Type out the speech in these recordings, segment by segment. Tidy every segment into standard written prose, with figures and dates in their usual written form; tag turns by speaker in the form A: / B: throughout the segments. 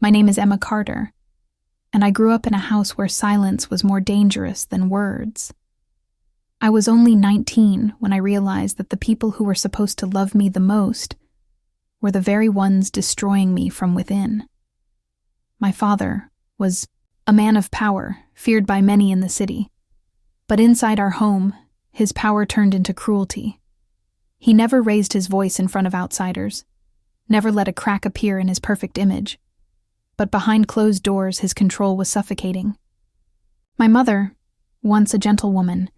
A: My name is Emma Carter, and I grew up in a house where silence was more dangerous than words. I was only 19 when I realized that the people who were supposed to love me the most were the very ones destroying me from within. My father was a man of power, feared by many in the city. But inside our home, his power turned into cruelty. He never raised his voice in front of outsiders, never let a crack appear in his perfect image. But behind closed doors, his control was suffocating. My mother, once a gentle woman,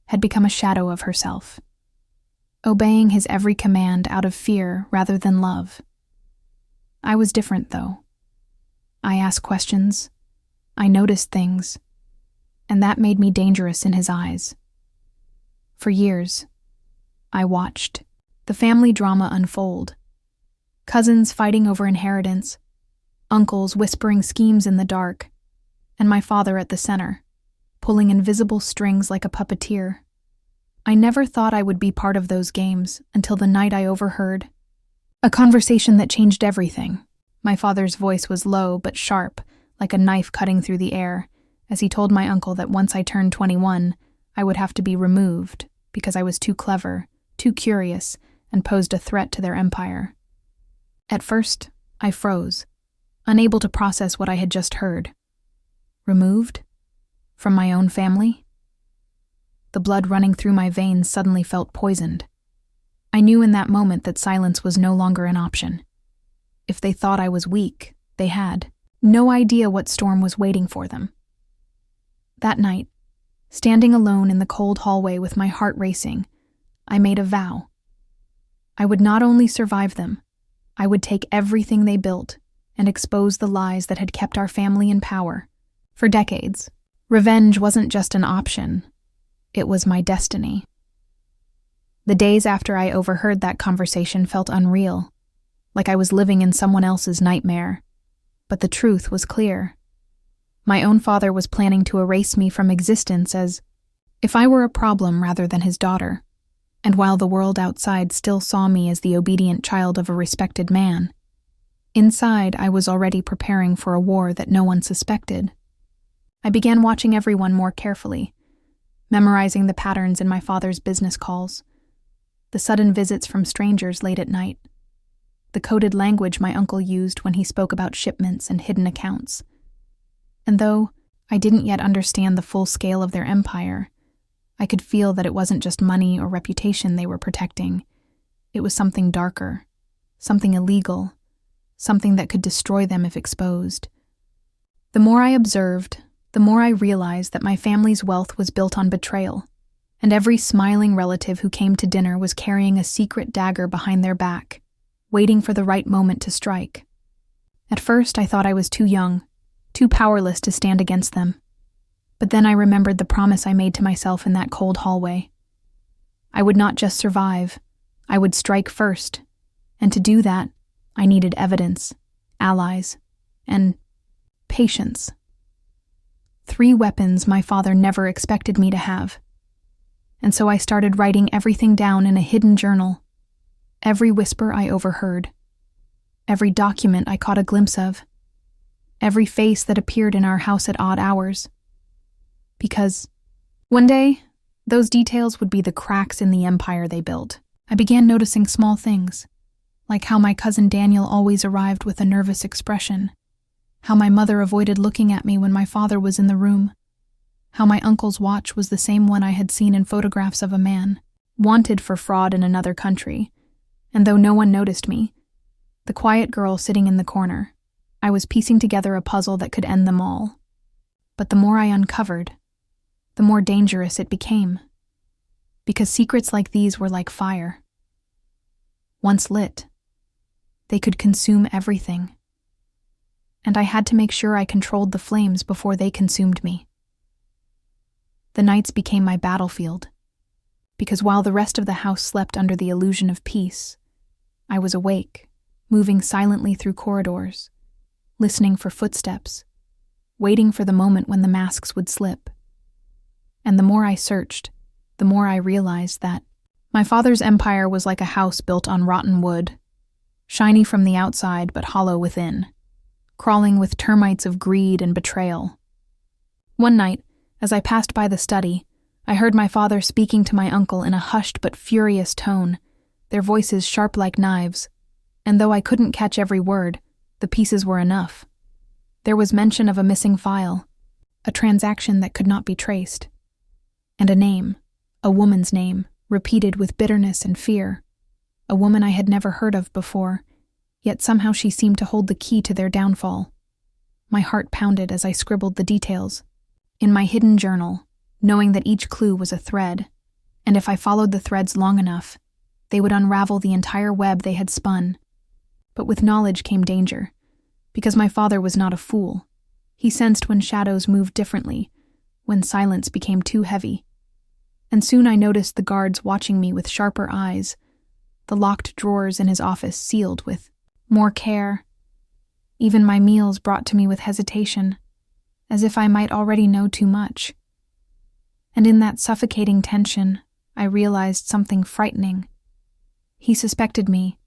A: had become a shadow of herself, obeying his every command out of fear rather than love. I was different, though. I asked questions, I noticed things, and that made me dangerous in his eyes. For years, I watched the family drama unfold. Cousins fighting over inheritance, uncles whispering schemes in the dark, and my father at the center, pulling invisible strings like a puppeteer. I never thought I would be part of those games until the night I overheard a conversation that changed everything. My father's voice was low but sharp, like a knife cutting through the air, as he told my uncle that once I turned 21, I would have to be removed because I was too clever, too curious, and posed a threat to their empire. At first, I froze, unable to process what I had just heard. Removed? From my own family? The blood running through my veins suddenly felt poisoned. I knew in that moment that silence was no longer an option. If they thought I was weak, they had no idea what storm was waiting for them. That night, standing alone in the cold hallway with my heart racing, I made a vow. I would not only survive them, I would take everything they built and expose the lies that had kept our family in power. For decades, revenge wasn't just an option, it was my destiny. The days after I overheard that conversation felt unreal, like I was living in someone else's nightmare. But the truth was clear. My own father was planning to erase me from existence as if I were a problem rather than his daughter. And while the world outside still saw me as the obedient child of a respected man, inside I was already preparing for a war that no one suspected. I began watching everyone more carefully, memorizing the patterns in my father's business calls, the sudden visits from strangers late at night, the coded language my uncle used when he spoke about shipments and hidden accounts. And though I didn't yet understand the full scale of their empire, I could feel that it wasn't just money or reputation they were protecting. It was something darker, something illegal, something that could destroy them if exposed. The more I observed, the more I realized that my family's wealth was built on betrayal, and every smiling relative who came to dinner was carrying a secret dagger behind their back, waiting for the right moment to strike. At first, I thought I was too young, too powerless to stand against them. But then I remembered the promise I made to myself in that cold hallway. I would not just survive, I would strike first. And to do that, I needed evidence, allies, and patience. 3 weapons my father never expected me to have. And so I started writing everything down in a hidden journal. Every whisper I overheard, every document I caught a glimpse of, every face that appeared in our house at odd hours. Because one day, those details would be the cracks in the empire they built. I began noticing small things, like how my cousin Daniel always arrived with a nervous expression, how my mother avoided looking at me when my father was in the room, how my uncle's watch was the same one I had seen in photographs of a man, wanted for fraud in another country. And though no one noticed me, the quiet girl sitting in the corner, I was piecing together a puzzle that could end them all. But the more I uncovered, the more dangerous it became. Because secrets like these were like fire. Once lit, they could consume everything. And I had to make sure I controlled the flames before they consumed me. The nights became my battlefield, because while the rest of the house slept under the illusion of peace, I was awake, moving silently through corridors, listening for footsteps, waiting for the moment when the masks would slip. And the more I searched, the more I realized that my father's empire was like a house built on rotten wood, shiny from the outside but hollow within. crawling with termites of greed and betrayal. One night, as I passed by the study, I heard my father speaking to my uncle in a hushed but furious tone, their voices sharp like knives, and though I couldn't catch every word, the pieces were enough. There was mention of a missing file, a transaction that could not be traced, and a name, a woman's name, repeated with bitterness and fear, a woman I had never heard of before, yet somehow she seemed to hold the key to their downfall. My heart pounded as I scribbled the details in my hidden journal, knowing that each clue was a thread, and if I followed the threads long enough, they would unravel the entire web they had spun. But with knowledge came danger, because my father was not a fool. He sensed when shadows moved differently, when silence became too heavy. And soon I noticed the guards watching me with sharper eyes, the locked drawers in his office sealed with more care, even my meals brought to me with hesitation, as if I might already know too much. And in that suffocating tension, I realized something frightening. He suspected me,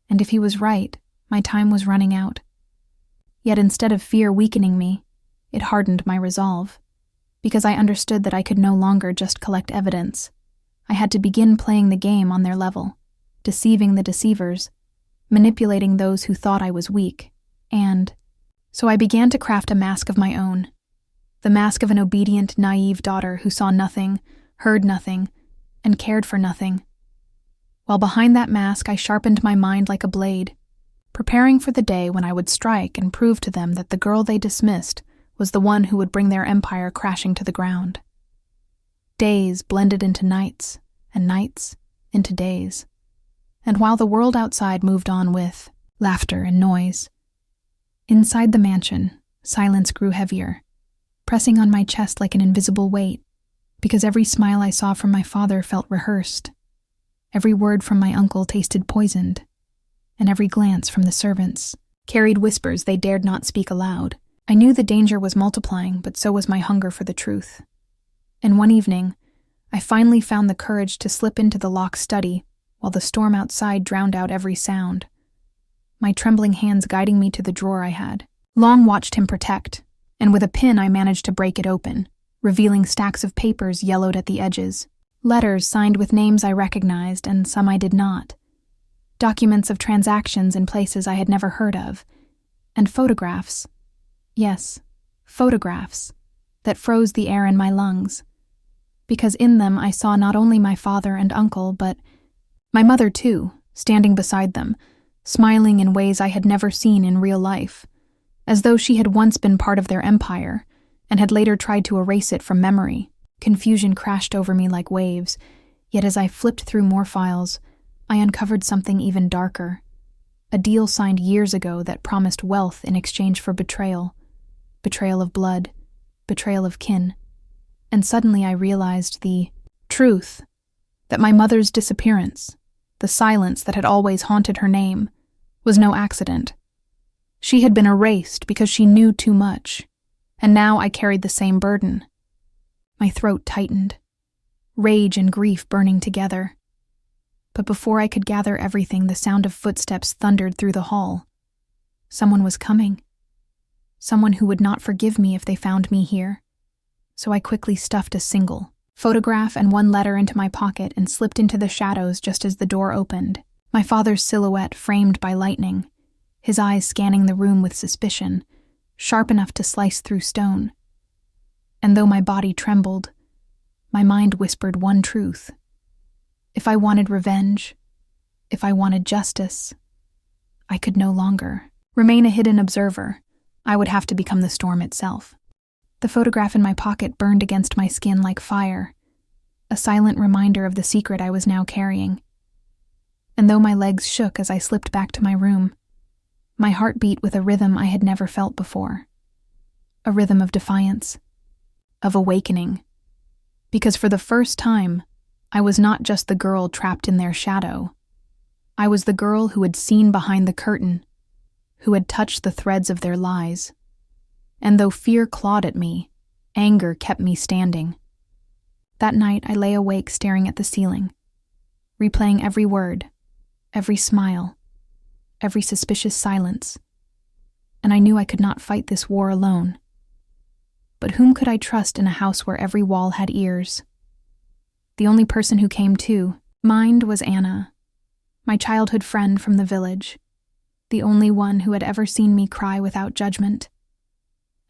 A: and if he was right, my time was running out. Yet instead of fear weakening me, it hardened my resolve, because I understood that I could no longer just collect evidence. I had to begin playing the game on their level, deceiving the deceivers, manipulating those who thought I was weak, and so I began to craft a mask of my own, the mask of an obedient, naive daughter who saw nothing, heard nothing, and cared for nothing. While behind that mask I sharpened my mind like a blade, preparing for the day when I would strike and prove to them that the girl they dismissed was the one who would bring their empire crashing to the ground. Days blended into nights, and nights into days. And while the world outside moved on with laughter and noise, inside the mansion, silence grew heavier, pressing on my chest like an invisible weight, because every smile I saw from my father felt rehearsed. Every word from my uncle tasted poisoned, and every glance from the servants carried whispers they dared not speak aloud. I knew the danger was multiplying, but so was my hunger for the truth. And one evening, I finally found the courage to slip into the locked study while the storm outside drowned out every sound, my trembling hands guiding me to the drawer I had long watched him protect, and with a pin I managed to break it open, revealing stacks of papers yellowed at the edges, letters signed with names I recognized and some I did not, documents of transactions in places I had never heard of, and photographs. Yes, photographs that froze the air in my lungs, because in them I saw not only my father and uncle, but my mother too, standing beside them, smiling in ways I had never seen in real life, as though she had once been part of their empire and had later tried to erase it from memory. Confusion crashed over me like waves, yet as I flipped through more files, I uncovered something even darker. A deal signed years ago that promised wealth in exchange for betrayal. Betrayal of blood, betrayal of kin. And suddenly I realized the truth, that my mother's disappearance, the silence that had always haunted her name, was no accident. She had been erased because she knew too much, and now I carried the same burden. My throat tightened, rage and grief burning together. But before I could gather everything, the sound of footsteps thundered through the hall. Someone was coming. Someone who would not forgive me if they found me here. So I quickly stuffed a single photograph and one letter into my pocket and slipped into the shadows just as the door opened. My father's silhouette framed by lightning, his eyes scanning the room with suspicion, sharp enough to slice through stone. And though my body trembled, my mind whispered one truth. If I wanted revenge, if I wanted justice, I could no longer remain a hidden observer. I would have to become the storm itself. The photograph in my pocket burned against my skin like fire, a silent reminder of the secret I was now carrying. And though my legs shook as I slipped back to my room, my heart beat with a rhythm I had never felt before. A rhythm of defiance, of awakening. Because for the first time, I was not just the girl trapped in their shadow. I was the girl who had seen behind the curtain, who had touched the threads of their lies. And though fear clawed at me, anger kept me standing. That night I lay awake staring at the ceiling, replaying every word, every smile, every suspicious silence. and I knew I could not fight this war alone. But whom could I trust in a house where every wall had ears? The only person who came to mind was Anna, my childhood friend from the village, the only one who had ever seen me cry without judgment.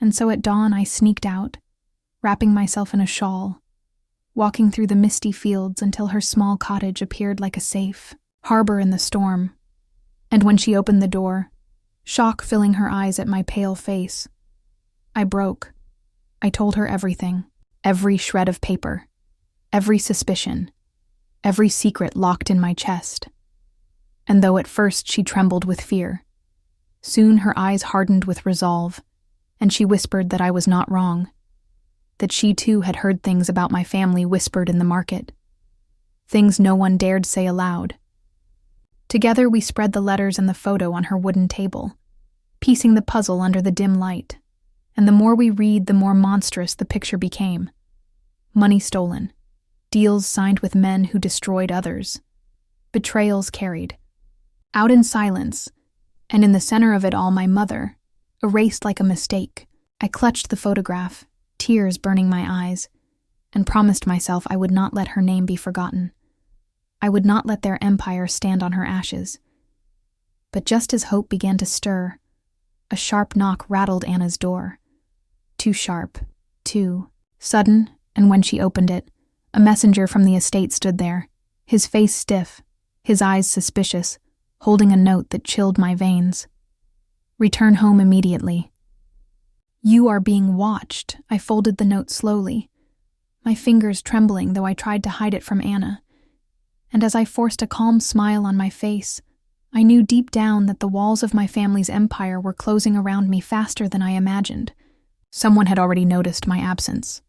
A: And so at dawn I sneaked out, wrapping myself in a shawl, walking through the misty fields until her small cottage appeared like a safe harbor in the storm. And when she opened the door, shock filling her eyes at my pale face, I broke. I told her everything, every shred of paper, every suspicion, every secret locked in my chest. And though at first she trembled with fear, soon her eyes hardened with resolve, and she whispered that I was not wrong, that she too had heard things about my family whispered in the market, things no one dared say aloud. Together we spread the letters and the photo on her wooden table, piecing the puzzle under the dim light, and the more we read, the more monstrous the picture became. Money stolen, deals signed with men who destroyed others, betrayals carried. Out in silence, and in the center of it all my mother, erased like a mistake. I clutched the photograph, tears burning my eyes, and promised myself I would not let her name be forgotten. I would not let their empire stand on her ashes. But just as hope began to stir, a sharp knock rattled Anna's door. Too sharp, too sudden, and when she opened it, a messenger from the estate stood there, his face stiff, his eyes suspicious, holding a note that chilled my veins. Return home immediately. You are being watched. I folded the note slowly, my fingers trembling though I tried to hide it from Anna. And as I forced a calm smile on my face, I knew deep down that the walls of my family's empire were closing around me faster than I imagined. Someone had already noticed my absence.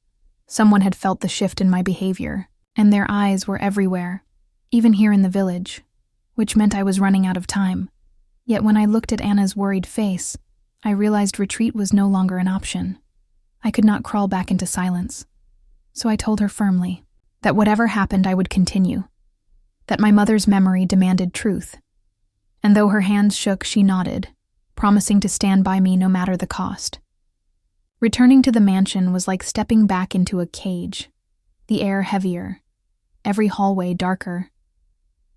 A: Someone had felt the shift in my behavior, and their eyes were everywhere, even here in the village, which meant I was running out of time. Yet when I looked at Anna's worried face, I realized retreat was no longer an option. I could not crawl back into silence. So I told her firmly that whatever happened I would continue, that my mother's memory demanded truth. And though her hands shook, she nodded, promising to stand by me no matter the cost. Returning to the mansion was like stepping back into a cage, the air heavier, every hallway darker.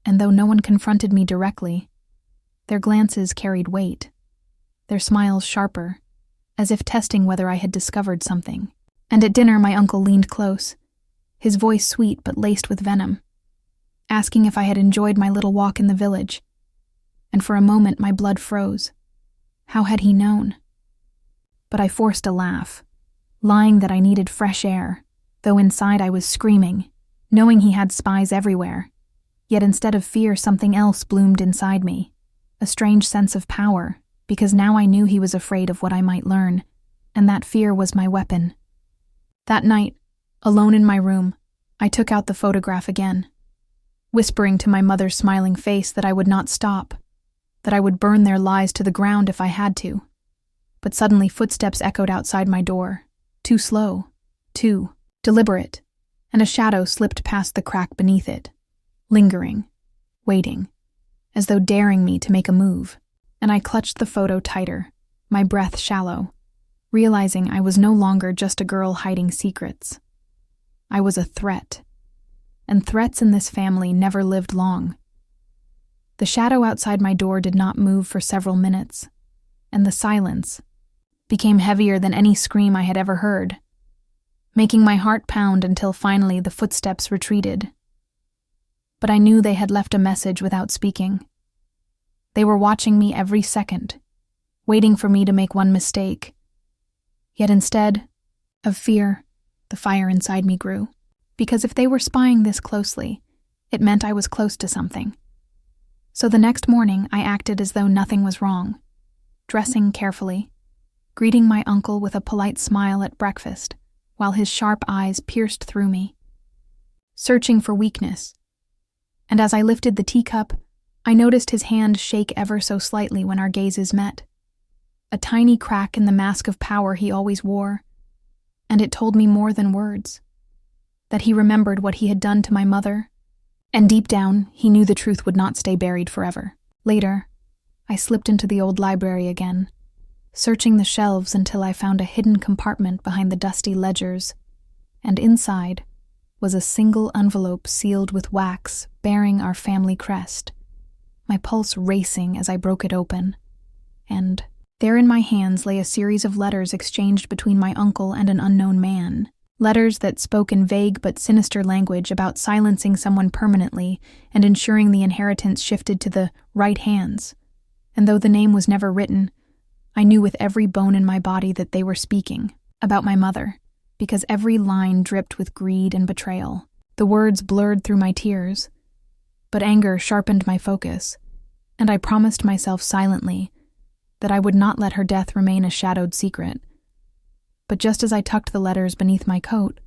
A: And though no one confronted me directly, their glances carried weight, their smiles sharper, as if testing whether I had discovered something. And at dinner my uncle leaned close, his voice sweet but laced with venom, asking if I had enjoyed my little walk in the village. And for a moment my blood froze. How had he known? But I forced a laugh, lying that I needed fresh air, though inside I was screaming, knowing he had spies everywhere. Yet instead of fear, something else bloomed inside me, a strange sense of power, because now I knew he was afraid of what I might learn, and that fear was my weapon. That night, alone in my room, I took out the photograph again, whispering to my mother's smiling face that I would not stop, that I would burn their lies to the ground if I had to. But suddenly footsteps echoed outside my door, too slow, too deliberate, and a shadow slipped past the crack beneath it, lingering, waiting, as though daring me to make a move. And I clutched the photo tighter, my breath shallow, realizing I was no longer just a girl hiding secrets. I was a threat, and threats in this family never lived long. The shadow outside my door did not move for several minutes, and the silence became heavier than any scream I had ever heard, making my heart pound until finally the footsteps retreated. But I knew they had left a message without speaking. They were watching me every second, waiting for me to make one mistake. Yet instead of fear, the fire inside me grew, because if they were spying this closely, it meant I was close to something. So the next morning I acted as though nothing was wrong, dressing carefully, greeting my uncle with a polite smile at breakfast, while his sharp eyes pierced through me, searching for weakness. And as I lifted the teacup, I noticed his hand shake ever so slightly when our gazes met, a tiny crack in the mask of power he always wore, and it told me more than words, that he remembered what he had done to my mother, and deep down he knew the truth would not stay buried forever. Later, I slipped into the old library again, searching the shelves until I found a hidden compartment behind the dusty ledgers, and inside was a single envelope sealed with wax bearing our family crest, my pulse racing as I broke it open. And there in my hands lay a series of letters exchanged between my uncle and an unknown man, letters that spoke in vague but sinister language about silencing someone permanently and ensuring the inheritance shifted to the right hands. And though the name was never written, I knew with every bone in my body that they were speaking about my mother, because every line dripped with greed and betrayal. The words blurred through my tears, but anger sharpened my focus, and I promised myself silently that I would not let her death remain a shadowed secret. But just as I tucked the letters beneath my coat,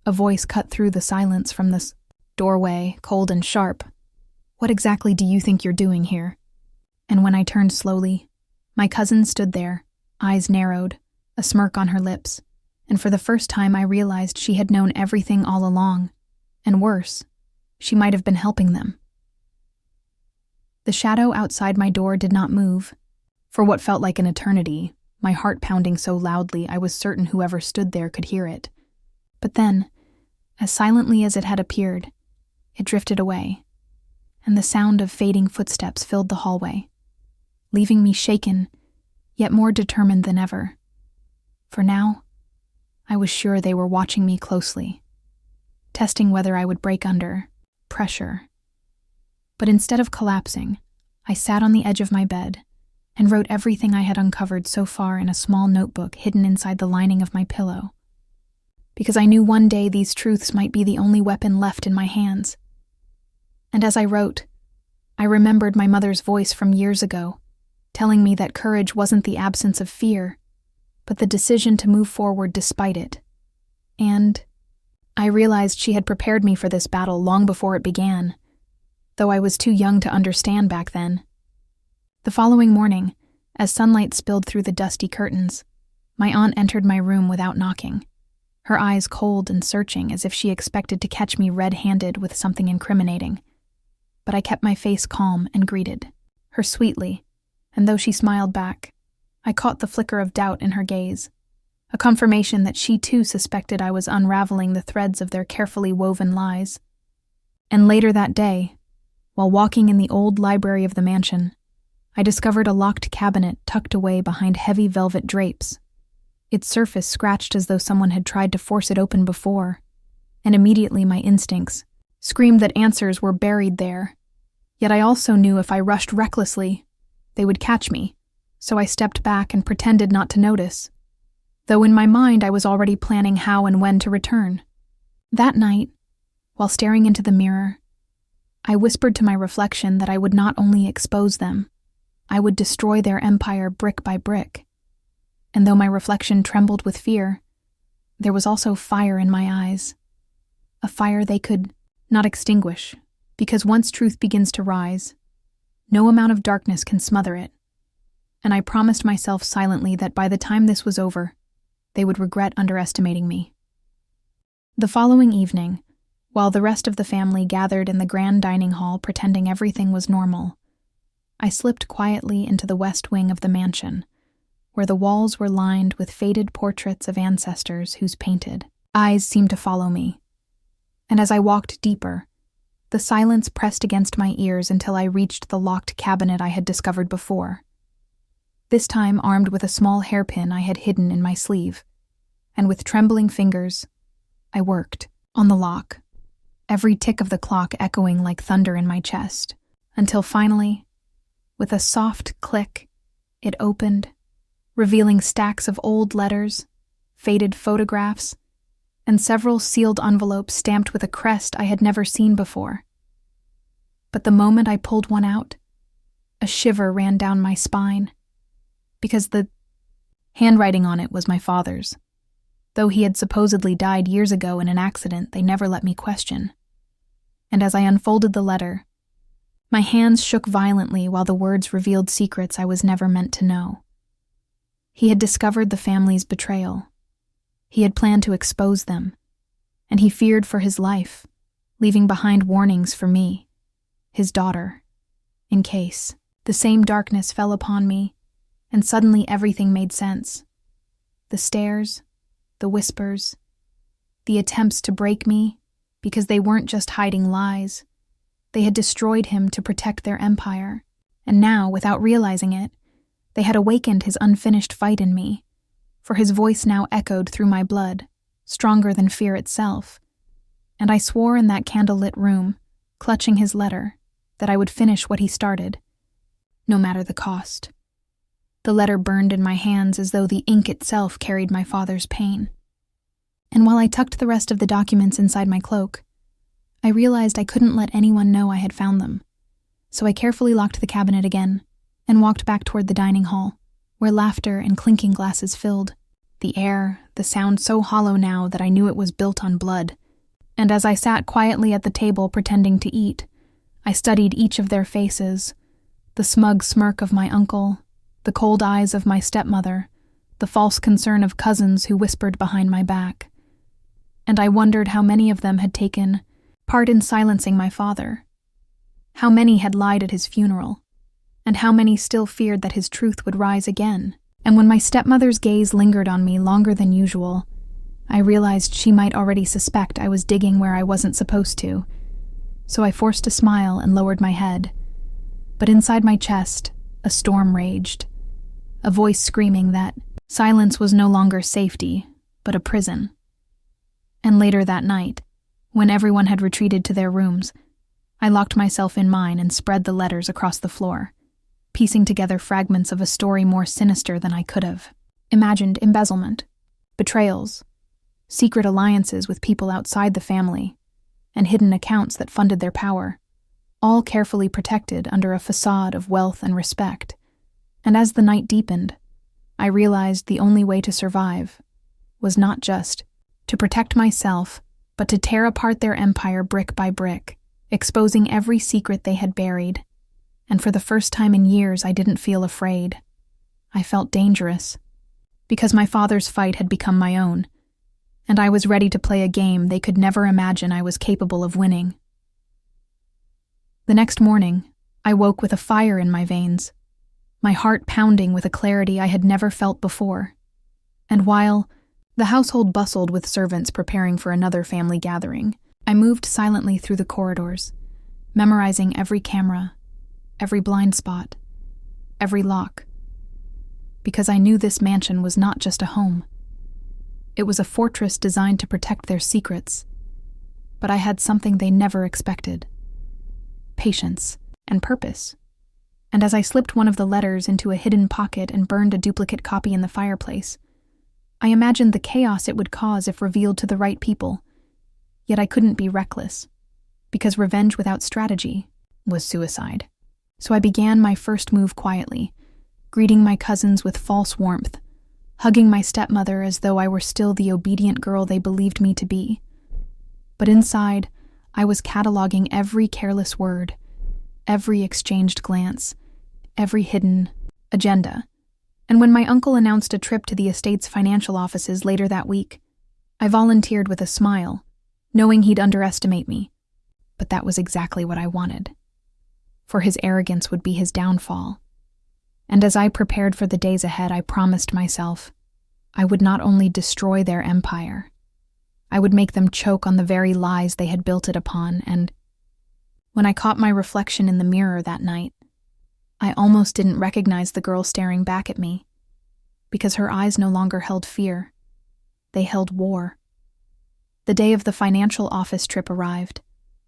A: a voice cut through the silence from this doorway, cold and sharp. "What exactly do you think you're doing here?" And when I turned slowly, my cousin stood there, eyes narrowed, a smirk on her lips, and for the first time I realized she had known everything all along, and worse, she might have been helping them. The shadow outside my door did not move, for what felt like an eternity, my heart pounding so loudly I was certain whoever stood there could hear it. But then, as silently as it had appeared, it drifted away, and the sound of fading footsteps filled the hallway, leaving me shaken, yet more determined than ever. For now, I was sure they were watching me closely, testing whether I would break under pressure. But instead of collapsing, I sat on the edge of my bed and wrote everything I had uncovered so far in a small notebook hidden inside the lining of my pillow, because I knew one day these truths might be the only weapon left in my hands. And as I wrote, I remembered my mother's voice from years ago, telling me that courage wasn't the absence of fear, but the decision to move forward despite it. And I realized she had prepared me for this battle long before it began, though I was too young to understand back then. The following morning, as sunlight spilled through the dusty curtains, my aunt entered my room without knocking, her eyes cold and searching as if she expected to catch me red-handed with something incriminating. But I kept my face calm and greeted her sweetly, and though she smiled back, I caught the flicker of doubt in her gaze, a confirmation that she too suspected I was unraveling the threads of their carefully woven lies. And later that day, while walking in the old library of the mansion, I discovered a locked cabinet tucked away behind heavy velvet drapes, its surface scratched as though someone had tried to force it open before, and immediately my instincts screamed that answers were buried there. Yet I also knew if I rushed recklessly, they would catch me, so I stepped back and pretended not to notice, though in my mind I was already planning how and when to return. That night, while staring into the mirror, I whispered to my reflection that I would not only expose them, I would destroy their empire brick by brick. And though my reflection trembled with fear, there was also fire in my eyes, a fire they could not extinguish, because once truth begins to rise, no amount of darkness can smother it. And I promised myself silently that by the time this was over, they would regret underestimating me. The following evening, while the rest of the family gathered in the grand dining hall pretending everything was normal, I slipped quietly into the west wing of the mansion, where the walls were lined with faded portraits of ancestors whose painted eyes seemed to follow me. And as I walked deeper, the silence pressed against my ears until I reached the locked cabinet I had discovered before, this time armed with a small hairpin I had hidden in my sleeve, and with trembling fingers, I worked on the lock, every tick of the clock echoing like thunder in my chest, until finally, with a soft click, it opened, revealing stacks of old letters, faded photographs, and several sealed envelopes stamped with a crest I had never seen before. But the moment I pulled one out, a shiver ran down my spine, because the handwriting on it was my father's. Though he had supposedly died years ago in an accident they never let me question. And as I unfolded the letter, my hands shook violently while the words revealed secrets I was never meant to know. He had discovered the family's betrayal. He had planned to expose them, and he feared for his life, leaving behind warnings for me, his daughter, in case the same darkness fell upon me and suddenly everything made sense. The stares, the whispers, the attempts to break me, because they weren't just hiding lies. They had destroyed him to protect their empire, and now, without realizing it, they had awakened his unfinished fight in me, for his voice now echoed through my blood, stronger than fear itself. And I swore in that candlelit room, clutching his letter, that I would finish what he started, no matter the cost. The letter burned in my hands as though the ink itself carried my father's pain. And while I tucked the rest of the documents inside my cloak, I realized I couldn't let anyone know I had found them. So I carefully locked the cabinet again and walked back toward the dining hall, where laughter and clinking glasses filled the air, the sound so hollow now that I knew it was built on blood. And as I sat quietly at the table pretending to eat, I studied each of their faces, the smug smirk of my uncle, the cold eyes of my stepmother, the false concern of cousins who whispered behind my back. And I wondered how many of them had taken part in silencing my father, how many had lied at his funeral, and how many still feared that his truth would rise again. And when my stepmother's gaze lingered on me longer than usual, I realized she might already suspect I was digging where I wasn't supposed to, so I forced a smile and lowered my head. But inside my chest, a storm raged, a voice screaming that silence was no longer safety, but a prison. And later that night, when everyone had retreated to their rooms, I locked myself in mine and spread the letters across the floor, piecing together fragments of a story more sinister than I could have. Imagined embezzlement, betrayals, secret alliances with people outside the family, and hidden accounts that funded their power, all carefully protected under a facade of wealth and respect. And as the night deepened, I realized the only way to survive was not just to protect myself, but to tear apart their empire brick by brick, exposing every secret they had buried. And for the first time in years, I didn't feel afraid. I felt dangerous, because my father's fight had become my own, and I was ready to play a game they could never imagine I was capable of winning. The next morning, I woke with a fire in my veins, my heart pounding with a clarity I had never felt before. And while the household bustled with servants preparing for another family gathering, I moved silently through the corridors, memorizing every camera, every blind spot, every lock, because I knew this mansion was not just a home. It was a fortress designed to protect their secrets, but I had something they never expected: patience and purpose. And as I slipped one of the letters into a hidden pocket and burned a duplicate copy in the fireplace, I imagined the chaos it would cause if revealed to the right people. Yet I couldn't be reckless, because revenge without strategy was suicide. So I began my first move quietly, greeting my cousins with false warmth, hugging my stepmother as though I were still the obedient girl they believed me to be. But inside, I was cataloging every careless word, every exchanged glance, every hidden agenda. And when my uncle announced a trip to the estate's financial offices later that week, I volunteered with a smile, knowing he'd underestimate me. But that was exactly what I wanted, for his arrogance would be his downfall. And as I prepared for the days ahead, I promised myself I would not only destroy their empire, I would make them choke on the very lies they had built it upon. And when I caught my reflection in the mirror that night, I almost didn't recognize the girl staring back at me, because her eyes no longer held fear. They held war. The day of the financial office trip arrived,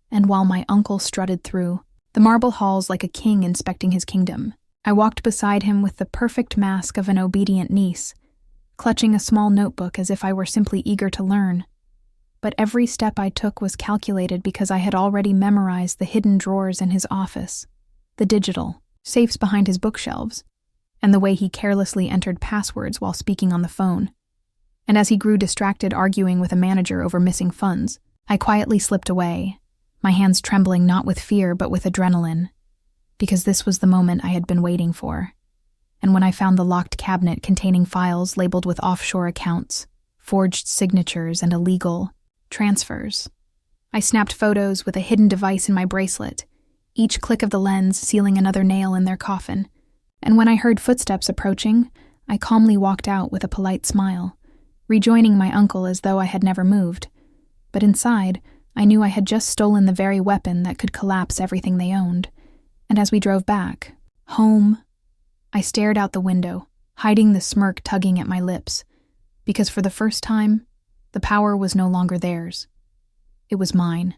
A: and while my uncle strutted through the marble halls like a king inspecting his kingdom, I walked beside him with the perfect mask of an obedient niece, clutching a small notebook as if I were simply eager to learn. But every step I took was calculated because I had already memorized the hidden drawers in his office, the digital safes behind his bookshelves, and the way he carelessly entered passwords while speaking on the phone. And as he grew distracted arguing with a manager over missing funds, I quietly slipped away, my hands trembling not with fear but with adrenaline, because this was the moment I had been waiting for. And when I found the locked cabinet containing files labeled with offshore accounts, forged signatures, and illegal transfers, I snapped photos with a hidden device in my bracelet, each click of the lens sealing another nail in their coffin. And when I heard footsteps approaching, I calmly walked out with a polite smile, rejoining my uncle as though I had never moved. But inside, I knew I had just stolen the very weapon that could collapse everything they owned. And as we drove back, home, I stared out the window, hiding the smirk tugging at my lips, because for the first time, the power was no longer theirs. It was mine,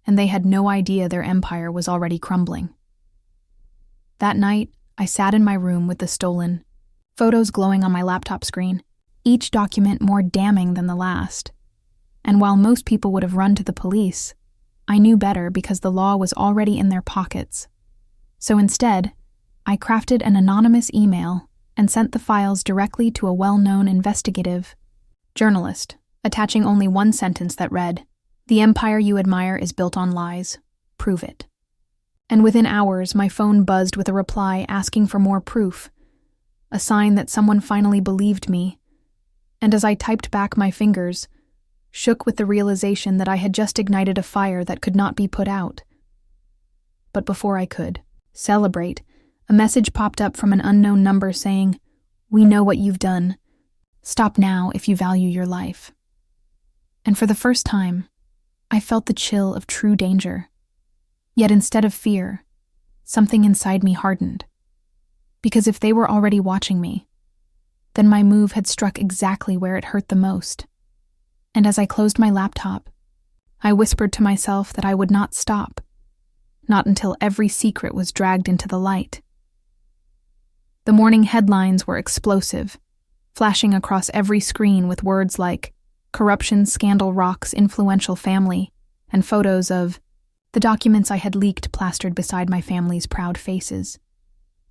A: and they had no idea their empire was already crumbling. That night, I sat in my room with the stolen photos glowing on my laptop screen, each document more damning than the last. And while most people would have run to the police, I knew better because the law was already in their pockets. So instead, I crafted an anonymous email and sent the files directly to a well-known investigative journalist, attaching only one sentence that read, "The empire you admire is built on lies. Prove it." And within hours, my phone buzzed with a reply asking for more proof, a sign that someone finally believed me. And as I typed back, my fingers shook with the realization that I had just ignited a fire that could not be put out. But before I could celebrate, a message popped up from an unknown number saying, "We know what you've done. Stop now if you value your life." And for the first time, I felt the chill of true danger. Yet instead of fear, something inside me hardened. Because if they were already watching me, then my move had struck exactly where it hurt the most. And as I closed my laptop, I whispered to myself that I would not stop, not until every secret was dragged into the light. The morning headlines were explosive, flashing across every screen with words like, "Corruption Scandal Rocks Influential Family," and photos of the documents I had leaked plastered beside my family's proud faces.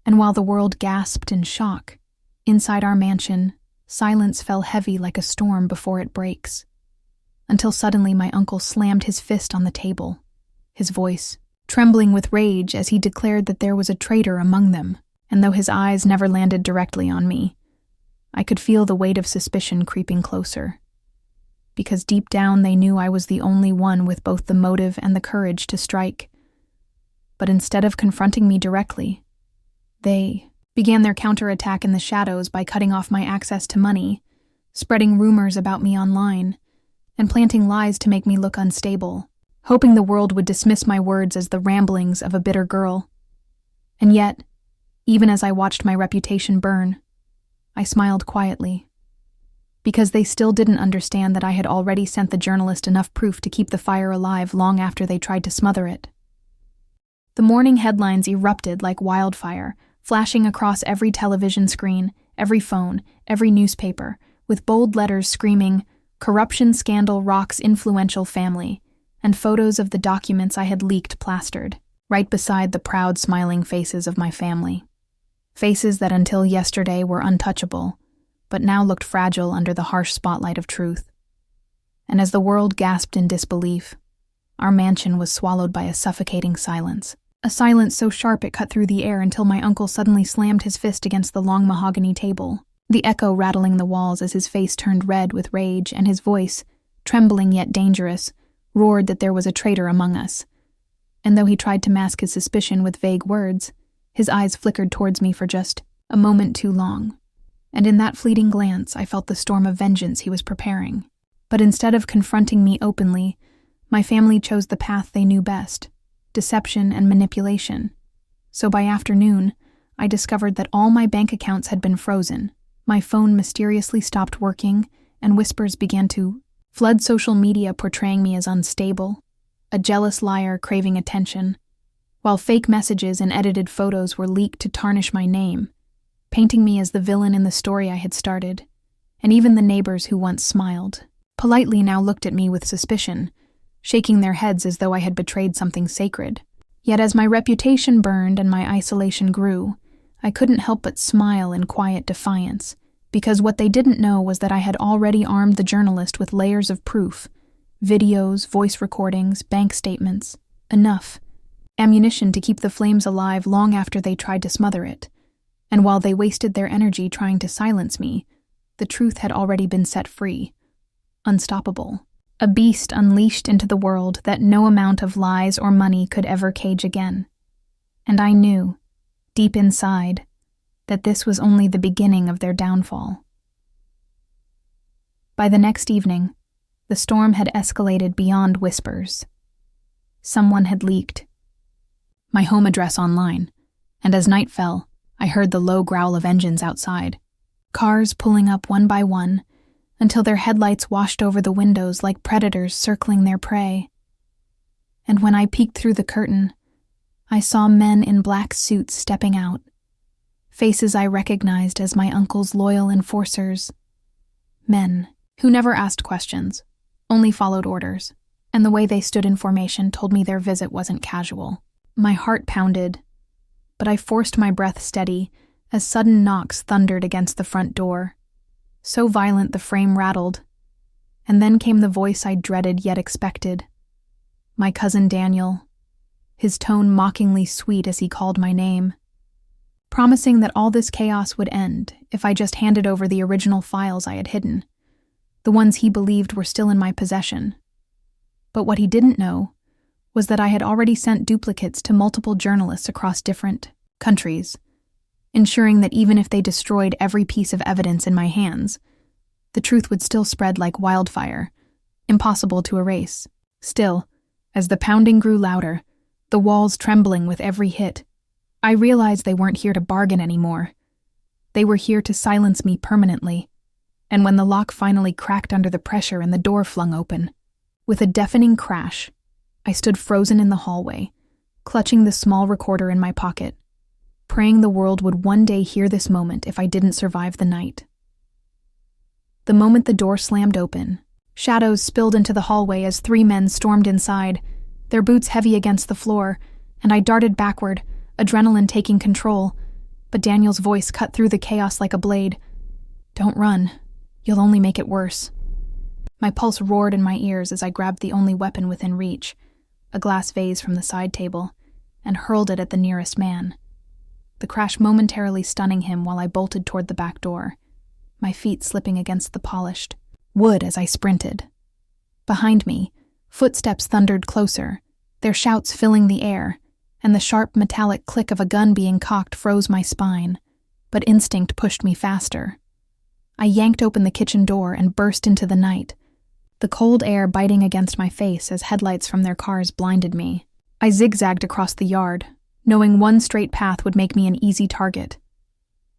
A: And while the world gasped in shock, inside our mansion, silence fell heavy like a storm before it breaks. Until suddenly my uncle slammed his fist on the table, his voice trembling with rage as he declared that there was a traitor among them, and though his eyes never landed directly on me, I could feel the weight of suspicion creeping closer. Because deep down they knew I was the only one with both the motive and the courage to strike. But instead of confronting me directly, they began their counterattack in the shadows by cutting off my access to money, spreading rumors about me online, and planting lies to make me look unstable, hoping the world would dismiss my words as the ramblings of a bitter girl. And yet, even as I watched my reputation burn, I smiled quietly, because they still didn't understand that I had already sent the journalist enough proof to keep the fire alive long after they tried to smother it. The morning headlines erupted like wildfire, flashing across every television screen, every phone, every newspaper, with bold letters screaming, "Corruption Scandal Rocks Influential Family," and photos of the documents I had leaked plastered, right beside the proud smiling faces of my family. Faces that until yesterday were untouchable, but now looked fragile under the harsh spotlight of truth. And as the world gasped in disbelief, our mansion was swallowed by a suffocating silence. A silence so sharp it cut through the air until my uncle suddenly slammed his fist against the long mahogany table, the echo rattling the walls as his face turned red with rage, and his voice, trembling yet dangerous, roared that there was a traitor among us. And though he tried to mask his suspicion with vague words, his eyes flickered towards me for just a moment too long. And in that fleeting glance, I felt the storm of vengeance he was preparing. But instead of confronting me openly, my family chose the path they knew best: deception and manipulation. So by afternoon, I discovered that all my bank accounts had been frozen, my phone mysteriously stopped working, and whispers began to flood social media portraying me as unstable, a jealous liar craving attention, while fake messages and edited photos were leaked to tarnish my name, painting me as the villain in the story I had started. And even the neighbors who once smiled politely now looked at me with suspicion, shaking their heads as though I had betrayed something sacred. Yet as my reputation burned and my isolation grew, I couldn't help but smile in quiet defiance, because what they didn't know was that I had already armed the journalist with layers of proof: videos, voice recordings, bank statements. Enough ammunition to keep the flames alive long after they tried to smother it. And while they wasted their energy trying to silence me, the truth had already been set free. Unstoppable. A beast unleashed into the world that no amount of lies or money could ever cage again. And I knew, deep inside, that this was only the beginning of their downfall. By the next evening, the storm had escalated beyond whispers. Someone had leaked my home address online, and as night fell, I heard the low growl of engines outside, cars pulling up one by one until their headlights washed over the windows like predators circling their prey. And when I peeked through the curtain, I saw men in black suits stepping out, faces I recognized as my uncle's loyal enforcers. Men who never asked questions, only followed orders, and the way they stood in formation told me their visit wasn't casual. My heart pounded, but I forced my breath steady as sudden knocks thundered against the front door, so violent the frame rattled, and then came the voice I dreaded yet expected. My cousin Daniel, his tone mockingly sweet as he called my name, promising that all this chaos would end if I just handed over the original files I had hidden, the ones he believed were still in my possession. But what he didn't know was that I had already sent duplicates to multiple journalists across different countries, ensuring that even if they destroyed every piece of evidence in my hands, the truth would still spread like wildfire, impossible to erase. Still, as the pounding grew louder, the walls trembling with every hit, I realized they weren't here to bargain anymore. They were here to silence me permanently. And when the lock finally cracked under the pressure and the door flung open, with a deafening crash, I stood frozen in the hallway, clutching the small recorder in my pocket, praying the world would one day hear this moment if I didn't survive the night. The moment the door slammed open, shadows spilled into the hallway as 3 men stormed inside, their boots heavy against the floor, and I darted backward, adrenaline taking control, but Daniel's voice cut through the chaos like a blade. "Don't run. You'll only make it worse." My pulse roared in my ears as I grabbed the only weapon within reach, a glass vase from the side table, and hurled it at the nearest man, the crash momentarily stunning him while I bolted toward the back door, my feet slipping against the polished wood as I sprinted. Behind me, footsteps thundered closer, their shouts filling the air, and the sharp metallic click of a gun being cocked froze my spine, but instinct pushed me faster. I yanked open the kitchen door and burst into the night, the cold air biting against my face as headlights from their cars blinded me. I zigzagged across the yard, knowing one straight path would make me an easy target.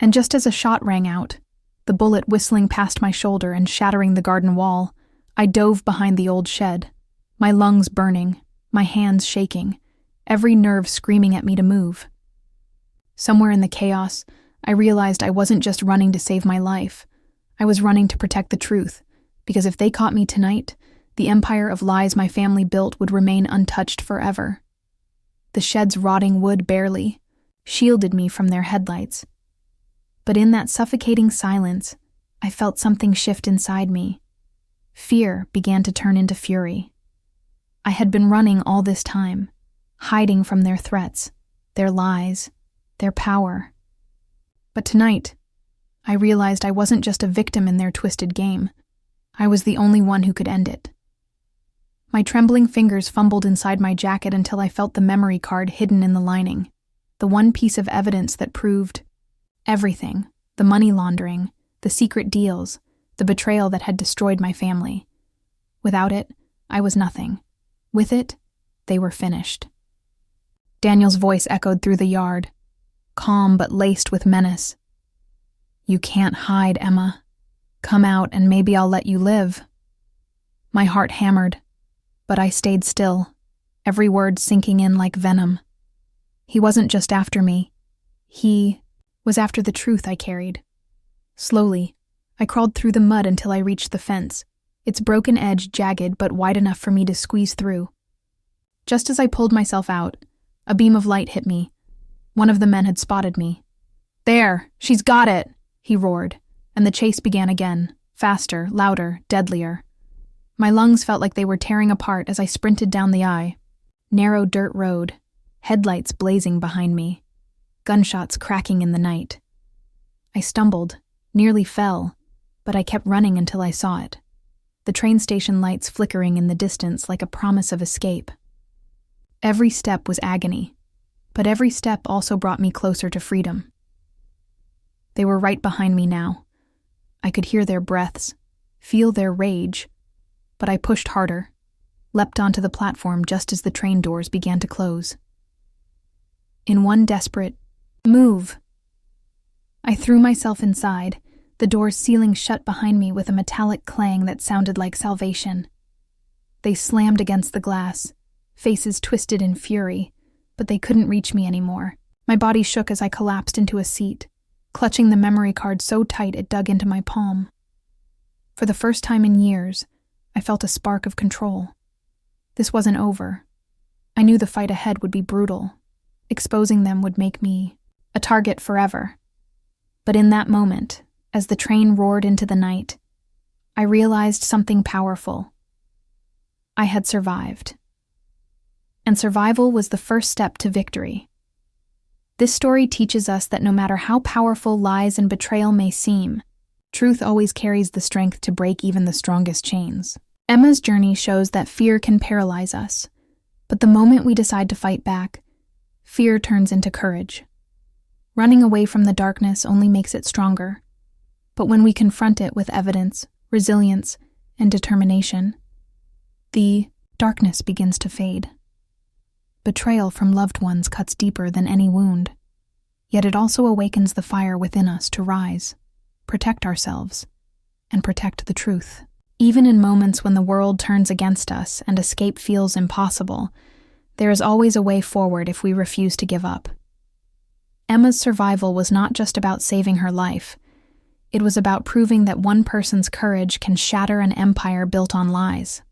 A: And just as a shot rang out, the bullet whistling past my shoulder and shattering the garden wall, I dove behind the old shed, my lungs burning, my hands shaking, every nerve screaming at me to move. Somewhere in the chaos, I realized I wasn't just running to save my life. I was running to protect the truth, because if they caught me tonight, the empire of lies my family built would remain untouched forever. The shed's rotting wood barely shielded me from their headlights. But in that suffocating silence, I felt something shift inside me. Fear began to turn into fury. I had been running all this time, hiding from their threats, their lies, their power. But tonight, I realized I wasn't just a victim in their twisted game. I was the only one who could end it. My trembling fingers fumbled inside my jacket until I felt the memory card hidden in the lining, the one piece of evidence that proved everything: the money laundering, the secret deals, the betrayal that had destroyed my family. Without it, I was nothing. With it, they were finished. Daniel's voice echoed through the yard, calm but laced with menace. "You can't hide, Emma. Come out and maybe I'll let you live." My heart hammered, but I stayed still, every word sinking in like venom. He wasn't just after me. He was after the truth I carried. Slowly, I crawled through the mud until I reached the fence, its broken edge jagged but wide enough for me to squeeze through. Just as I pulled myself out, a beam of light hit me. One of the men had spotted me. "There, she's got it!" he roared, and the chase began again, faster, louder, deadlier. My lungs felt like they were tearing apart as I sprinted down the narrow dirt road, headlights blazing behind me, gunshots cracking in the night. I stumbled, nearly fell, but I kept running until I saw it, the train station lights flickering in the distance like a promise of escape. Every step was agony, but every step also brought me closer to freedom. They were right behind me now. I could hear their breaths, feel their rage, but I pushed harder, leapt onto the platform just as the train doors began to close. In one desperate move, I threw myself inside, the doors sealing shut behind me with a metallic clang that sounded like salvation. They slammed against the glass, faces twisted in fury, but they couldn't reach me anymore. My body shook as I collapsed into a seat, clutching the memory card so tight it dug into my palm. For the first time in years, I felt a spark of control. This wasn't over. I knew the fight ahead would be brutal. Exposing them would make me a target forever. But in that moment, as the train roared into the night, I realized something powerful. I had survived. And survival was the first step to victory. This story teaches us that no matter how powerful lies and betrayal may seem, truth always carries the strength to break even the strongest chains. Emma's journey shows that fear can paralyze us, but the moment we decide to fight back, fear turns into courage. Running away from the darkness only makes it stronger, but when we confront it with evidence, resilience, and determination, the darkness begins to fade. Betrayal from loved ones cuts deeper than any wound, yet it also awakens the fire within us to rise, protect ourselves, and protect the truth. Even in moments when the world turns against us and escape feels impossible, there is always a way forward if we refuse to give up. Emma's survival was not just about saving her life. It was about proving that one person's courage can shatter an empire built on lies.